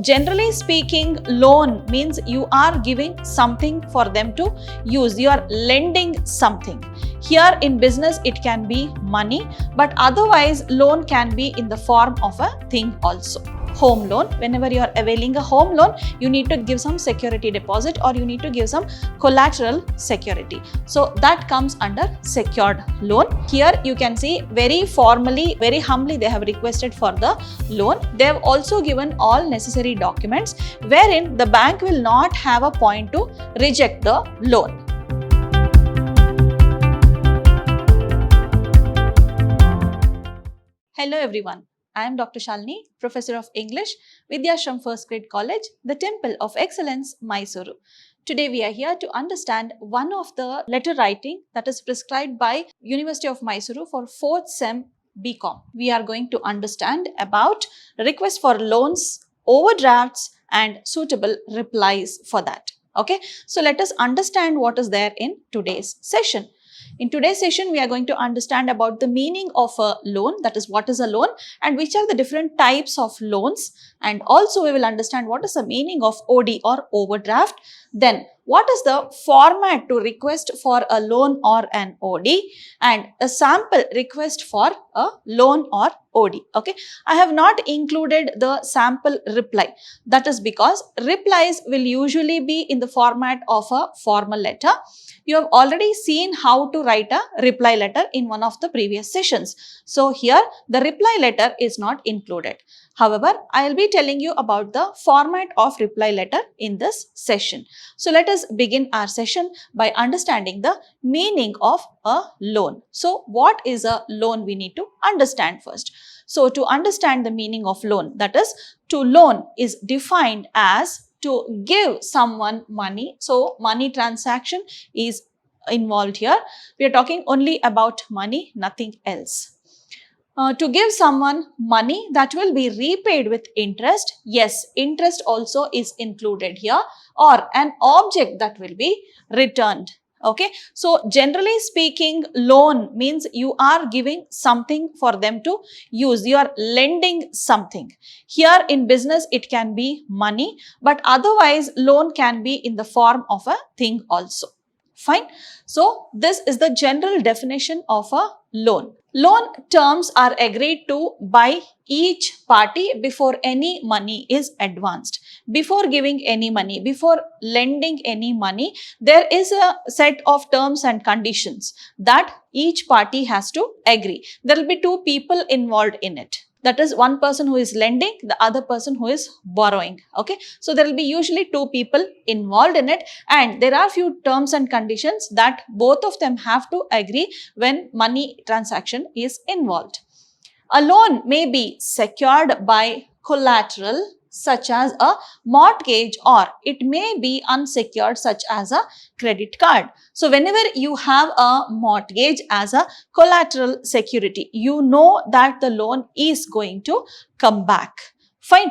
Generally speaking, loan means you are giving something for them to use. You are lending something. Here in business, it can be money, but otherwise loan can be in the form of a thing also. Home loan, whenever you are availing a home loan, you need to give some security deposit or you need to give some collateral security. So that comes under secured loan. Here you can see very formally, very humbly they have requested for the loan. They have also given all necessary documents wherein the bank will not have a point to reject the loan. Hello everyone. I am Dr. Shalini, Professor of English, Vidhyaashram First Grade College, the Temple of Excellence, MYSURU. Today we are here to understand one of the letter writing that is prescribed by University of Mysuru for 4th SEM BCom. We are going to understand about request for loans, overdrafts and suitable replies for that. Okay, so let us understand what is there in today's session. In today's session, we are going to understand about the meaning of a loan, that is what is a loan and which are the different types of loans, and also we will understand what is the meaning of OD or overdraft. Then what is the format to request for a loan or an OD and a sample request for a loan or OD. Okay, I have not included the sample reply. That is because replies will usually be in the format of a formal letter. You have already seen how to write a reply letter in one of the previous sessions. So here the reply letter is not included. However, I will be telling you about the format of reply letter in this session. So let us begin our session by understanding the meaning of a loan. So what is a loan we need to understand first. So to understand the meaning of loan, that is to loan is defined as to give someone money. So money transaction is involved here. We are talking only about money, nothing else. To give someone money that will be repaid with interest. Yes, interest also is included here, or an object that will be returned. Okay, so generally speaking, loan means you are giving something for them to use. You are lending something. Here in business, it can be money, but otherwise loan can be in the form of a thing also. Fine. So this is the general definition of a loan. Loan terms are agreed to by each party before any money is advanced. Before giving any money, before lending any money, there is a set of terms and conditions that each party has to agree. There will be two people involved in it. That is one person who is lending, the other person who is borrowing. Okay, so there will be usually two people involved in it, and there are few terms and conditions that both of them have to agree when money transaction is involved. A loan may be secured by collateral such as a mortgage, or it may be unsecured such as a credit card. So whenever you have a mortgage as a collateral security, you know that the loan is going to come back. Fine.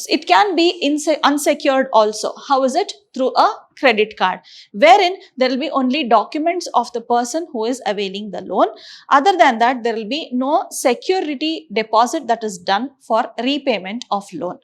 It can be unsecured also. How is it? Through a credit card, wherein there will be only documents of the person who is availing the loan. Other than that, there will be no security deposit that is done for repayment of loan.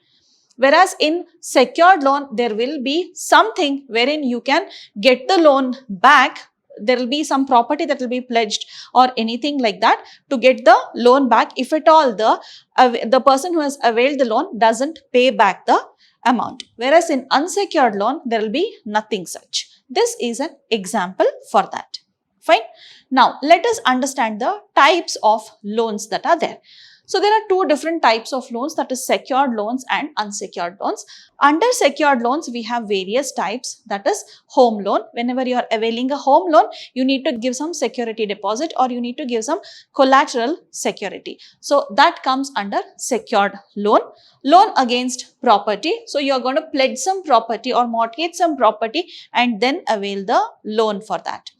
Whereas in secured loan, there will be something wherein you can get the loan back. There will be some property that will be pledged or anything like that to get the loan back if at all the person who has availed the loan doesn't pay back the amount. Whereas in unsecured loan, there will be nothing such. This is an example for that. Fine. Now, let us understand the types of loans that are there. So there are two different types of loans, that is secured loans and unsecured loans. Under secured loans, we have various types, that is home loan. Whenever you are availing a home loan, you need to give some security deposit or you need to give some collateral security. So that comes under secured loan. Loan against property. So you are going to pledge some property or mortgage some property and then avail the loan for that.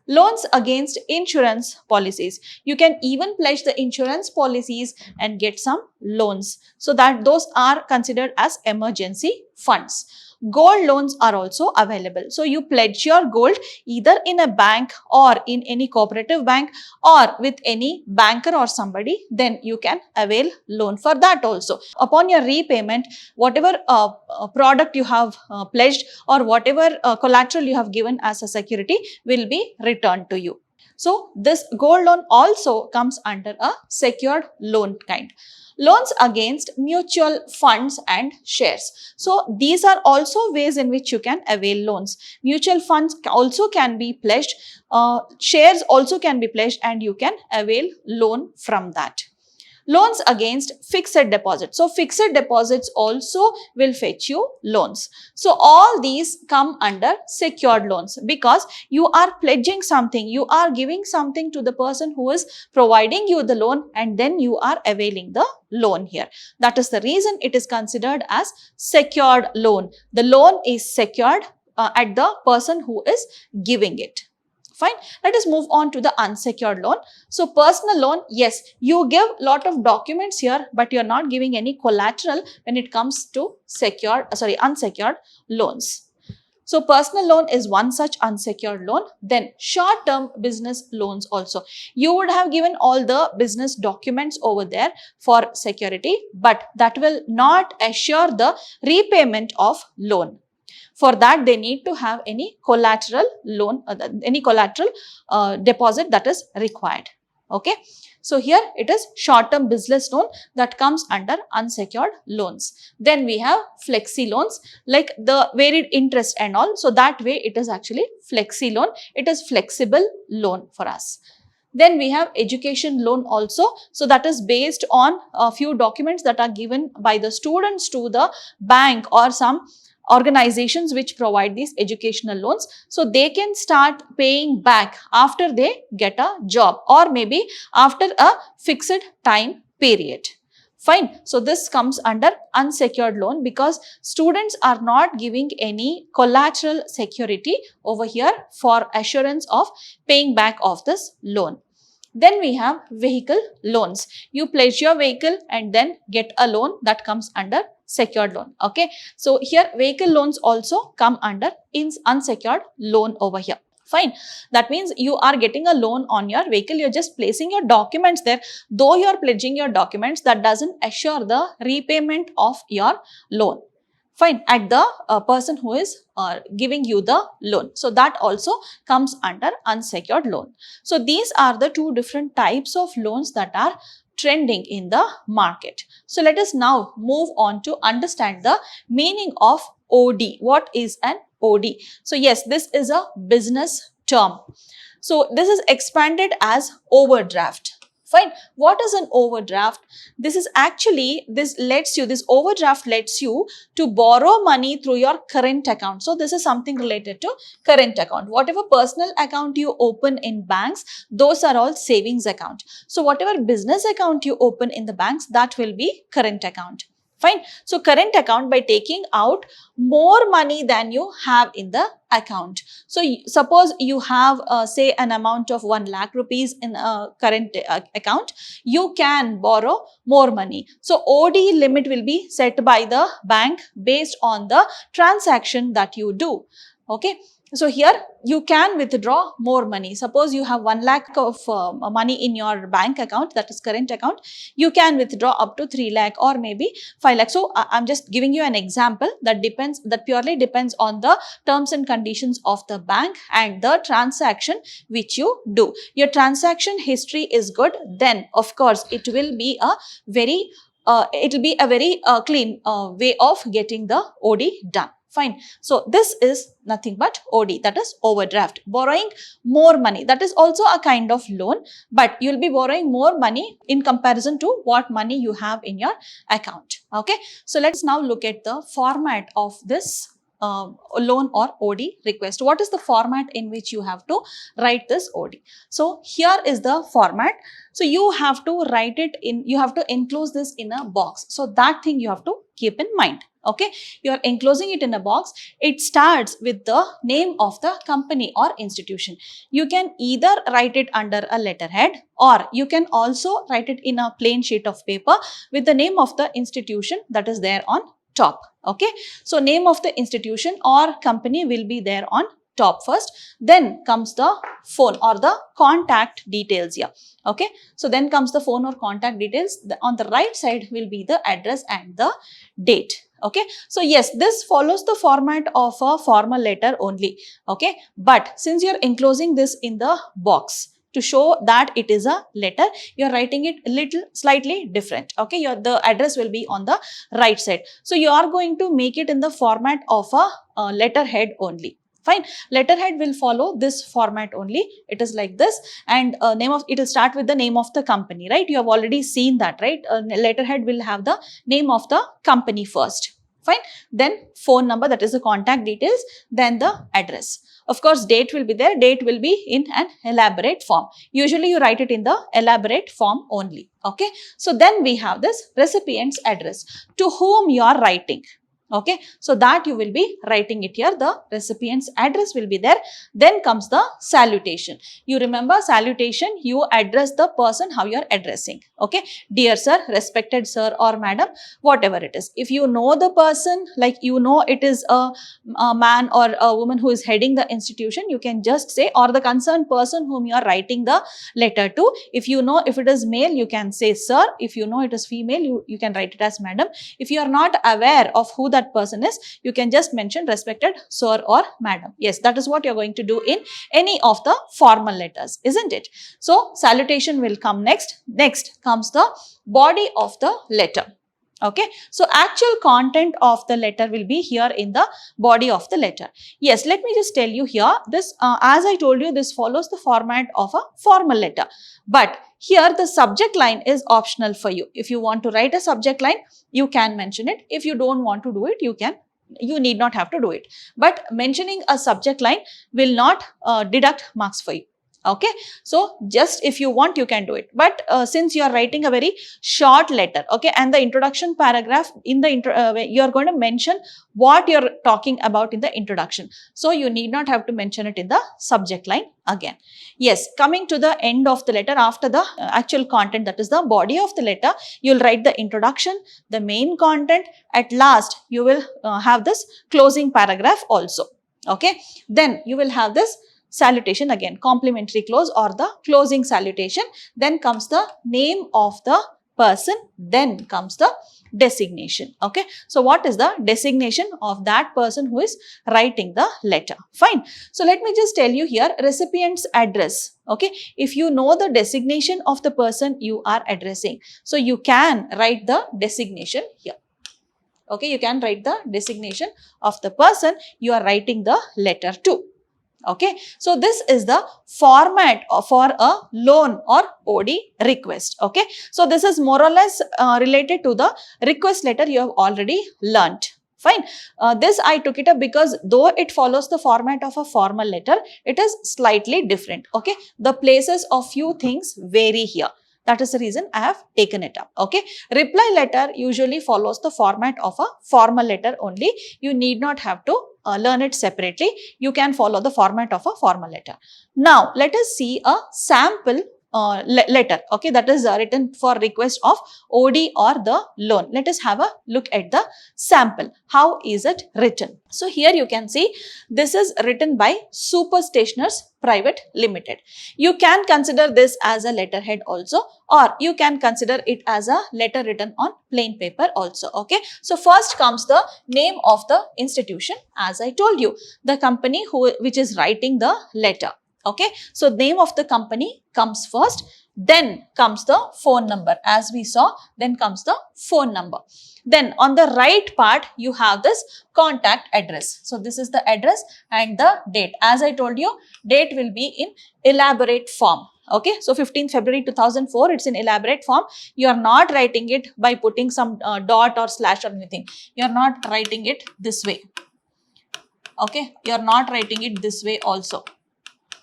Loans against insurance policies. You can even pledge the insurance policies and get some loans. So that those are considered as emergency funds. Gold loans are also available. So you pledge your gold either in a bank or in any cooperative bank or with any banker or somebody, then you can avail loan for that also. Upon your repayment, whatever product you have pledged or whatever collateral you have given as a security will be returned to you. So this gold loan also comes under a secured loan kind. Loans against mutual funds and shares. So these are also ways in which you can avail loans. Mutual funds also can be pledged, shares also can be pledged, and you can avail loan from that. Loans against fixed deposits. So fixed deposits also will fetch you loans. So all these come under secured loans because you are pledging something, you are giving something to the person who is providing you the loan, and then you are availing the loan here. That is the reason it is considered as secured loan. The loan is secured at the person who is giving it. Fine. Let us move on to the unsecured loan. So personal loan, yes, you give lot of documents here, but you are not giving any collateral when it comes to unsecured loans. So personal loan is one such unsecured loan. Then short-term business loans also. You would have given all the business documents over there for security, but that will not assure the repayment of loan. For that, they need to have any collateral loan, deposit that is required. Okay. So here it is short-term business loan that comes under unsecured loans. Then we have flexi loans, like the varied interest and all. So that way it is actually flexi loan. It is flexible loan for us. Then we have education loan also. So that is based on a few documents that are given by the students to the bank or some organizations which provide these educational loans. So they can start paying back after they get a job or maybe after a fixed time period. Fine. So this comes under unsecured loan because students are not giving any collateral security over here for assurance of paying back of this loan. Then we have vehicle loans. You pledge your vehicle and then get a loan that comes under secured loan. Okay. So here vehicle loans also come under unsecured loan over here. Fine. That means you are getting a loan on your vehicle. You're just placing your documents there. Though you're pledging your documents, that doesn't assure the repayment of your loan. Fine, at the person who is giving you the loan. So that also comes under unsecured loan. So these are the two different types of loans that are trending in the market. So let us now move on to understand the meaning of OD. What is an OD? So yes, this is a business term. So this is expanded as overdraft. Fine. What is an overdraft? This is actually, this overdraft lets you to borrow money through your current account. So this is something related to current account. Whatever personal account you open in banks, those are all savings account. So whatever business account you open in the banks, that will be current account. Fine. So current account, by taking out more money than you have in the account. So suppose you have say an amount of 1 lakh rupees in a current account, you can borrow more money. So OD limit will be set by the bank based on the transaction that you do. Okay. So here you can withdraw more money. Suppose you have 1 lakh of money in your bank account, that is current account, you can withdraw up to 3 lakh or maybe 5 lakh. So I'm just giving you an example that purely depends on the terms and conditions of the bank and the transaction which you do. Your transaction history is good, then of course it will be a very clean way of getting the OD done. Fine. So this is nothing but OD, that is overdraft, borrowing more money. That is also a kind of loan, but you'll be borrowing more money in comparison to what money you have in your account. Okay. So let's now look at the format of this loan or OD request. What is the format in which you have to write this OD? So here is the format. So you have to write it in, you have to enclose this in a box. So that thing you have to keep in mind. Okay, you are enclosing it in a box. It starts with the name of the company or institution. You can either write it under a letterhead or you can also write it in a plain sheet of paper with the name of the institution that is there on top. Okay, so name of the institution or company will be there on top first, then comes the phone or the contact details here. Okay, so then comes the phone or contact details. On the right side will be the address and the date. Okay, so yes, this follows the format of a formal letter only. Okay, but since you are enclosing this in the box to show that it is a letter, you are writing it a little slightly different. Okay, the address will be on the right side. So you are going to make it in the format of a letterhead only. Fine, letterhead will follow this format only. It is like this, and it will start with the name of the company, right? You have already seen that, right? Letterhead will have the name of the company first. Fine, then phone number, that is the contact details, then the address. Of course, date will be there. Date will be in an elaborate form. Usually you write it in the elaborate form only. Okay, so then we have this recipient's address, to whom you are writing. Okay, so that you will be writing it here. The recipient's address will be there. Then comes the salutation. You remember salutation, you address the person how you are addressing. Okay, dear sir, respected sir or madam, whatever it is. If you know the person, like you know it is a man or a woman who is heading the institution, you can just say, or the concerned person whom you are writing the letter to. If you know if it is male, you can say sir. If you know it is female, you can write it as madam. If you are not aware of who that person is, you can just mention respected sir or madam. Yes, that is what you are going to do in any of the formal letters, isn't it? So salutation will come next. Next comes the body of the letter. Okay, so actual content of the letter will be here in the body of the letter. Yes, let me just tell you here, this as I told you, this follows the format of a formal letter, but here the subject line is optional for you. If you want to write a subject line, you can mention it. If you don't want to do it, you need not have to do it. But mentioning a subject line will not deduct marks for you. Okay, so just if you want, you can do it. But since you are writing a very short letter, okay, and the introduction paragraph in the you are going to mention what you are talking about in the introduction. So you need not have to mention it in the subject line again. Yes, coming to the end of the letter, after the actual content, that is the body of the letter, you will write the introduction, the main content. At last, you will have this closing paragraph also. Okay, then you will have this salutation again, complimentary close or the closing salutation. Then comes the name of the person, then comes the designation. Okay, so what is the designation of that person who is writing the letter? Fine. So let me just tell you here, recipient's address. Okay, if you know the designation of the person you are addressing, so you can write the designation here. Okay, you can write the designation of the person you are writing the letter to. Okay, so this is the format for a loan or OD request. Okay, so this is more or less related to the request letter you have already learnt. Fine. This I took it up because though it follows the format of a formal letter, it is slightly different. Okay, the places of few things vary here. That is the reason I have taken it up. Okay, reply letter usually follows the format of a formal letter only. You need not have to learn it separately. You can follow the format of a formal letter. Now, let us see a sample letter, okay, that is written for request of OD or the loan. Let us have a look at the sample. How is it written? So here you can see this is written by Super Stationers Private Limited. You can consider this as a letterhead also, or you can consider it as a letter written on plain paper also. Okay, so first comes the name of the institution. As I told you, the company which is writing the letter. Okay, so name of the company comes first, then comes the phone number as we saw, then comes the phone number. Then on the right part, you have this contact address. So this is the address and the date. As I told you, date will be in elaborate form. Okay, so 15th February 2004, it's in elaborate form. You are not writing it by putting some dot or slash or anything. You are not writing it this way. Okay, you are not writing it this way also.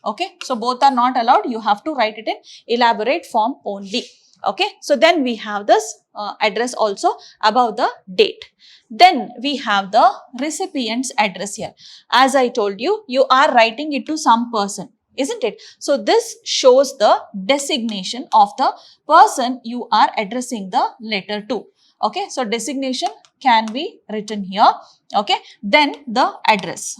Okay, so both are not allowed. You have to write it in elaborate form only. Okay, so then we have this address also above the date. Then we have the recipient's address here. As I told you, you are writing it to some person, isn't it? So this shows the designation of the person you are addressing the letter to. Okay, so designation can be written here. Okay, then the address.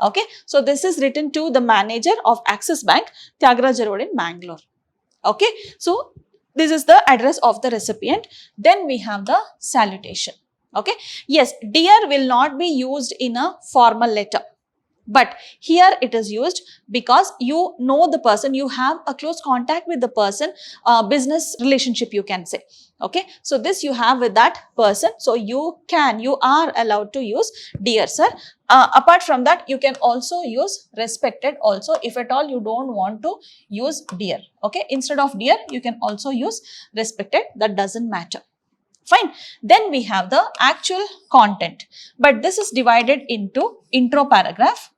Okay, so this is written to the manager of Axis Bank, Tyagaraja Road in Bangalore. Okay, so this is the address of the recipient. Then we have the salutation. Okay, yes, dear will not be used in a formal letter. But here it is used because you know the person, you have a close contact with the person, business relationship you can say. Okay, so this you have with that person, so you are allowed to use dear sir. Apart from that, you can also use respected also if at all you don't want to use dear. Okay, instead of dear, you can also use respected, that doesn't matter. Fine. Then we have the actual content, but this is divided into intro paragraph.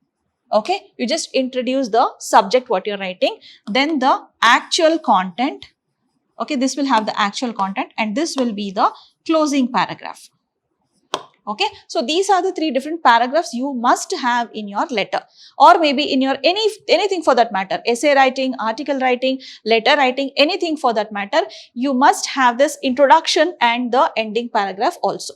Okay, you just introduce the subject what you're writing, then the actual content. Okay, this will have the actual content and this will be the closing paragraph. Okay, so these are the three different paragraphs you must have in your letter, or maybe in your anything for that matter, essay writing, article writing, letter writing, anything for that matter, you must have this introduction and the ending paragraph also.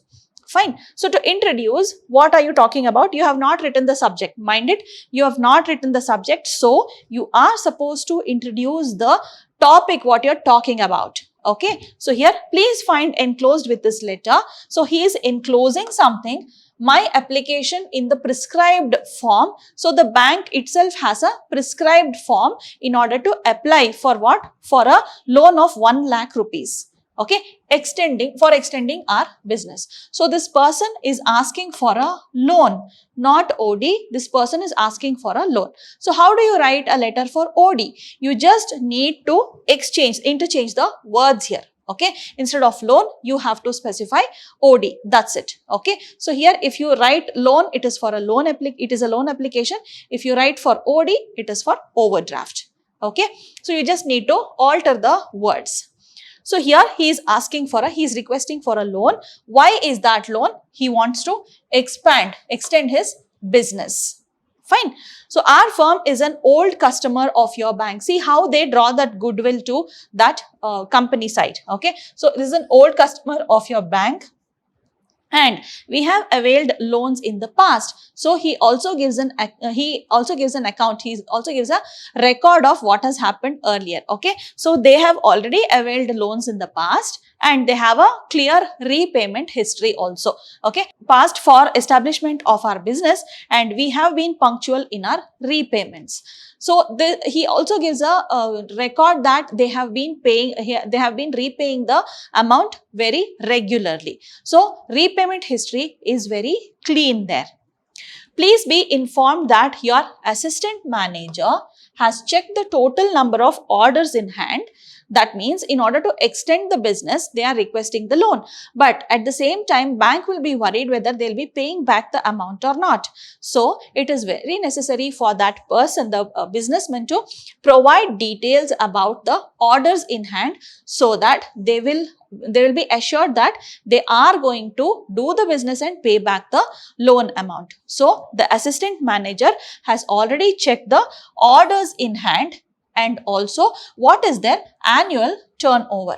Fine. So to introduce, what are you talking about? You have not written the subject. Mind it, you have not written the subject. So you are supposed to introduce the topic what you're talking about. Okay, so here please find enclosed with this letter. So he is enclosing something, my application in the prescribed form. So the bank itself has a prescribed form in order to apply for what? For a loan of 1 lakh rupees. Okay, extending our business. So this person is asking for a loan, not OD. This person is asking for a loan. So how do you write a letter for OD? You just need to interchange the words here. Okay, instead of loan, you have to specify OD. That's it. Okay, so here if you write loan, it is for a loan application. If you write for OD, it is for overdraft. Okay, so you just need to alter the words. So here he is requesting for a loan. Why is that loan? He wants to extend his business. Fine. So our firm is an old customer of your bank. See how they draw that goodwill to that company side. Okay. So this is an old customer of your bank, and we have availed loans in the past. So he also gives an account. He also gives a record of what has happened earlier. Okay, so they have already availed loans in the past and they have a clear repayment history also. Okay, past for establishment of our business, and we have been punctual in our repayments. So he also gives a record that they have been repaying the amount very regularly. So repayment history is very clean there. Please be informed that your assistant manager has checked the total number of orders in hand. That means in order to extend the business, they are requesting the loan. But at the same time, bank will be worried whether they'll be paying back the amount or not. So it is very necessary for that person, the businessman, to provide details about the orders in hand, so that they will be assured that they are going to do the business and pay back the loan amount. So the assistant manager has already checked the orders in hand and also what is their annual turnover.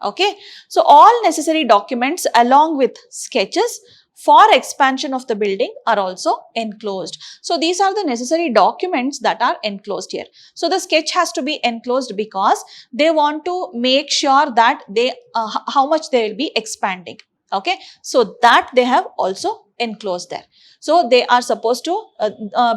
Okay, so all necessary documents along with sketches for expansion of the building are also enclosed. So these are the necessary documents that are enclosed here. So the sketch has to be enclosed because they want to make sure that how much they will be expanding. Okay, so that they have also enclosed there. So they are supposed to,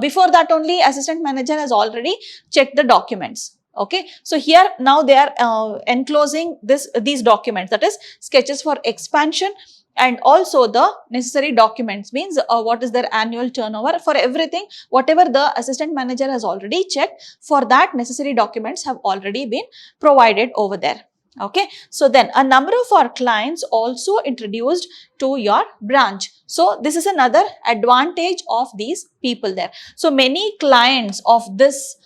before that only assistant manager has already checked the documents. Okay, so here now they are enclosing these documents, that is sketches for expansion, and also the necessary documents means what is their annual turnover. For everything, whatever the assistant manager has already checked, for that necessary documents have already been provided over there. Okay, so then a number of our clients also introduced to your branch. So this is another advantage of these people there. So many clients of this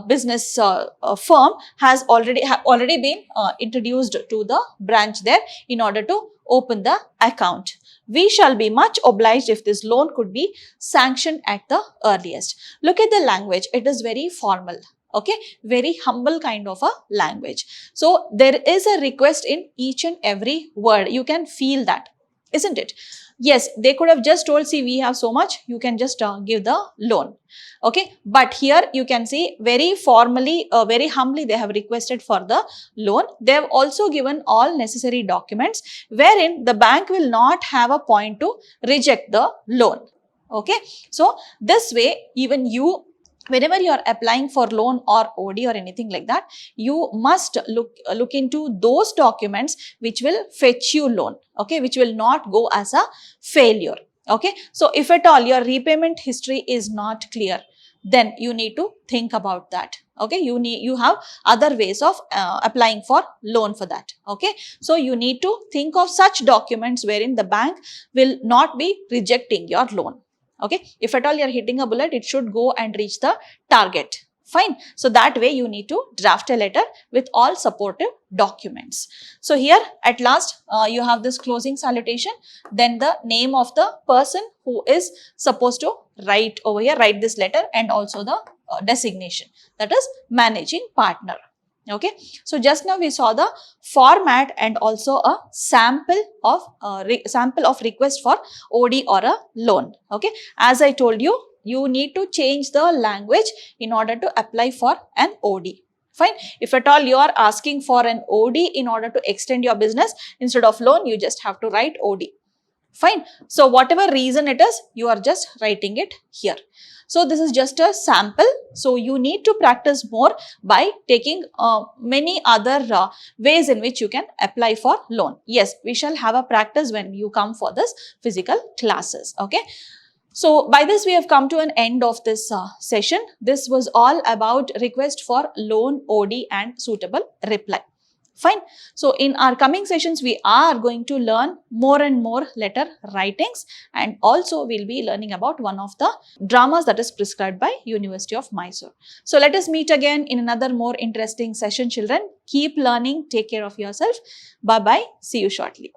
business firm have already been introduced to the branch there in order to open the account. We shall be much obliged if this loan could be sanctioned at the earliest. Look at the language, it is very formal. Okay, very humble kind of a language. So there is a request in each and every word. You can feel that. isn't it? Yes, they could have just told, see, we have so much, you can just give the loan. Okay, but here you can see very formally, very humbly they have requested for the loan. They have also given all necessary documents wherein the bank will not have a point to reject the loan. Okay, so this way, even you, whenever you are applying for loan or OD or anything like that, you must look into those documents which will fetch you loan, okay, which will not go as a failure. Okay, so if at all your repayment history is not clear, then you need to think about that. Okay, you have other ways of applying for loan for that. Okay, so you need to think of such documents wherein the bank will not be rejecting your loan. Okay, if at all you're hitting a bullet, it should go and reach the target. Fine. So that way you need to draft a letter with all supportive documents. So here at last you have this closing salutation, then the name of the person who is supposed to write over here, write this letter, and also the designation, that is managing partner. Okay, so just now we saw the format and also a sample of request for OD or a loan. Okay, as I told you, you need to change the language in order to apply for an OD. Fine. If at all you are asking for an OD in order to extend your business, instead of loan, you just have to write OD. Fine. So whatever reason it is, you are just writing it here. So this is just a sample. So you need to practice more by taking many other ways in which you can apply for loan. Yes, we shall have a practice when you come for this physical classes. Okay. So by this we have come to an end of this session. This was all about request for loan, OD and suitable reply. Fine. So in our coming sessions, we are going to learn more and more letter writings, and also we'll be learning about one of the dramas that is prescribed by University of Mysore. So let us meet again in another more interesting session, children. Keep learning. Take care of yourself. Bye-bye. See you shortly.